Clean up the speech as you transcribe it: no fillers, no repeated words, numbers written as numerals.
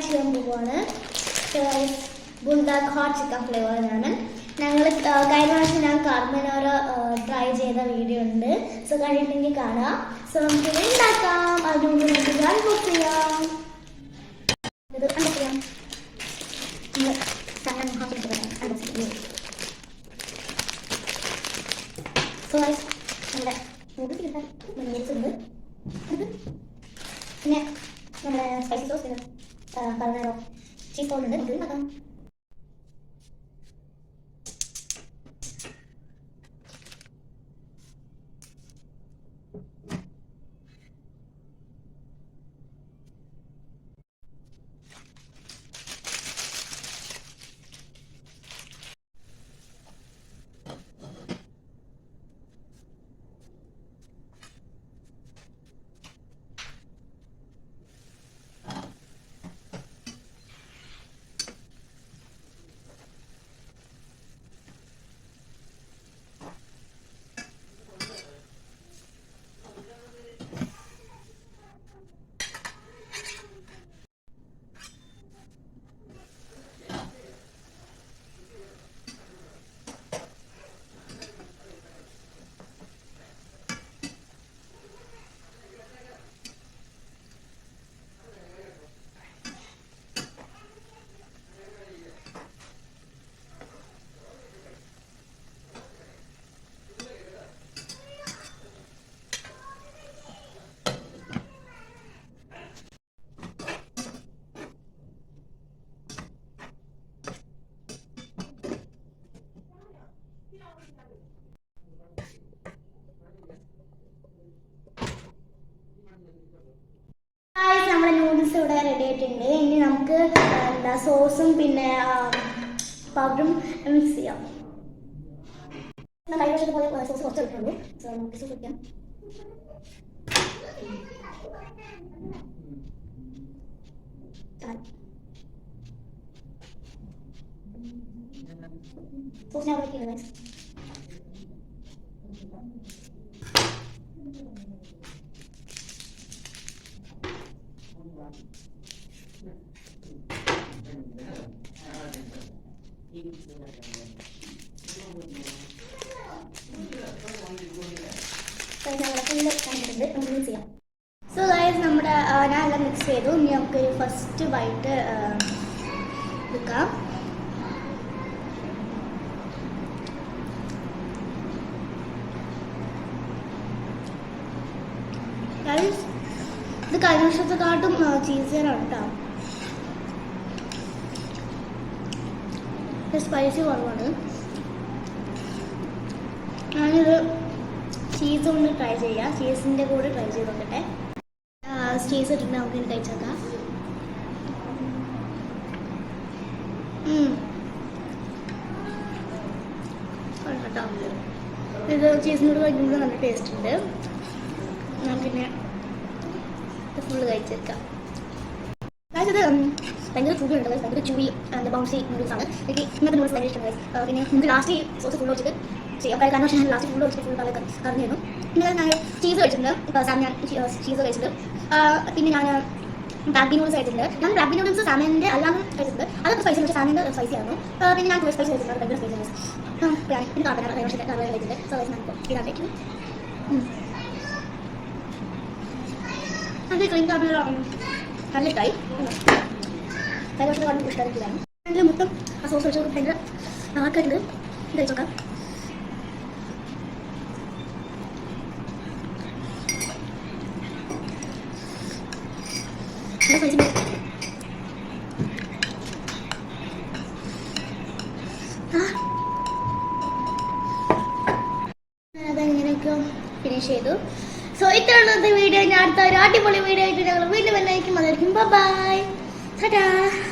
ചെയ്യാൻ പോവുകയാണ്. ബുൾഡാഗ് hot chicken ഫ്ലേവറിനാണ്. ഞങ്ങൾ കഴിഞ്ഞ പ്രാവശ്യം ഞാൻ കാർബനോറ ട്രൈ ചെയ്ത വീഡിയോ ഉണ്ട്. സോ കഴിഞ്ഞിട്ടുണ്ടെങ്കിൽ കാണാം. സോ നമുക്കിത് ഉണ്ടാക്കാം. അതുകൊണ്ട് നമുക്ക് ഞാൻ കുക്ക് ചെയ്യാം. ഇത് അടയ്ക്കാം. സോ നമ്മുടെ നൂഡിൽസ് കിട്ടാൻ മഞ്ഞൾസ് ഉണ്ട്. പിന്നെ നമ്മുടെ സ്പൈസി സോസ് ഉണ്ട്, കാർബനോറ ചീസ് പൗഡർ ഉണ്ട്. നമുക്ക് ഉണ്ടാക്കാം. നമ്മുടെ നൂഡിൽസ് ഇവിടെ റെഡി ആയിട്ടുണ്ട്. ഇനി നമുക്ക് എന്താ സോസും പിന്നെ പൗഡറും മിക്സ് ചെയ്യാം. കഴിഞ്ഞ വർഷത്തെ പോലെ സോസ് കുറച്ച് എടുക്കുള്ളൂ. സോ നമുക്ക് സോസ് വയ്ക്കാം. സോസ് ഞാൻ വയ്ക്കുന്നത് ചെയ്യാം. സോ ഗൈസ് നമ്മുടെ ഞാൻ എല്ലാം മിക്സ് ചെയ്തു. ഇനി നമുക്കൊരു ഫസ്റ്റ് ബൈറ്റ് എടുക്കാം. ഇത് കഴിഞ്ഞ വർഷത്തെക്കാട്ടും ചീസിയാണ് കേട്ടോ. സ്പൈസി കുറവാണ്. ഞാനിത് ചീസ് കൊണ്ട് ട്രൈ ചെയ്യാം. ചീസിൻ്റെ കൂടെ ട്രൈ ചെയ്ത് നോക്കട്ടെ. ചീസ് ഇട്ടിട്ട് നമുക്ക് ഇത് കഴിച്ചേക്കാം. കേട്ടോ, ഇത് ചീസിനോട് കഴിക്കുമ്പോൾ നല്ല ടേസ്റ്റ് ഉണ്ട്. പിന്നെ ഫുള്ള് കഴിച്ചേക്കാം. ഇത് ഭയങ്കര ചൂടുണ്ട്, ഭയങ്കര ചൂടി എന്താ ബൗൺസി നൂഡിൽസ് ആണ്. എനിക്ക് ഇങ്ങനത്തെ നൂഡിൽസ് ഭയങ്കര ഇഷ്ടം. പിന്നെ നമുക്ക് ലാസ്റ്റ് സോസ് ഫുൾ വെച്ചിട്ട് ചെയ്യാം. കാരണം പക്ഷേ ഞാൻ ലാസ്റ്റ് ഫുൾ വെച്ചിട്ട് ഫുൾ കളയൊക്കെ കറിഞ്ഞിരുന്നു. പിന്നെ ഞാൻ ചീസ് കഴിച്ചിട്ടുണ്ട്. ഞാൻ ചീസ് കഴിച്ചിട്ടുണ്ട്. പിന്നെ ഞാൻ ബ്ലാക്ക് നൂഡിൽസ് കഴിച്ചിട്ടുണ്ട്. ഞാൻ ബ്ലാക്ക് നൂഡിൽസ് സാമൻ്റെ അല്ലാതെ കഴിച്ചിട്ടുണ്ട്. അതൊക്കെ സ്പൈസി പക്ഷേ സാമൻ്റെ സ്പൈസി ആയിരുന്നു. പിന്നെ ഞാൻ സ്പൈസി കഴിച്ചിട്ടുണ്ട്. ഭയങ്കര സ്പൈസി ആണ്. പിന്നെ കാർബനോറ കഴിച്ചിട്ടുണ്ട്. സോ ഞാനിപ്പോൾ ഇടാൻ കഴിക്കും. അത് ക്രീം കാർബനോറ നല്ല ഇഷ്ടമായി. കഴിഞ്ഞ വർഷം വളരെ ഇഷ്ടമായിട്ടില്ലായിരുന്നു. അതിൽ മൊത്തം ആ സോസ് വെച്ച് ഭയങ്കര ആക്കായിട്ടുണ്ട്. കഴിച്ച് നോക്കാം. അതെങ്ങനെയൊക്കെ ഫിനിഷ് ചെയ്തു. സോ ഇത്രയുള്ള വീഡിയോ. ഞാൻ അടുത്ത ഒരു അടിപൊളി വീഡിയോ ആയിട്ട് ഞങ്ങൾ വീണ്ടും വന്നായിരിക്കും. അതായിരിക്കും ബൈ. Ta-da!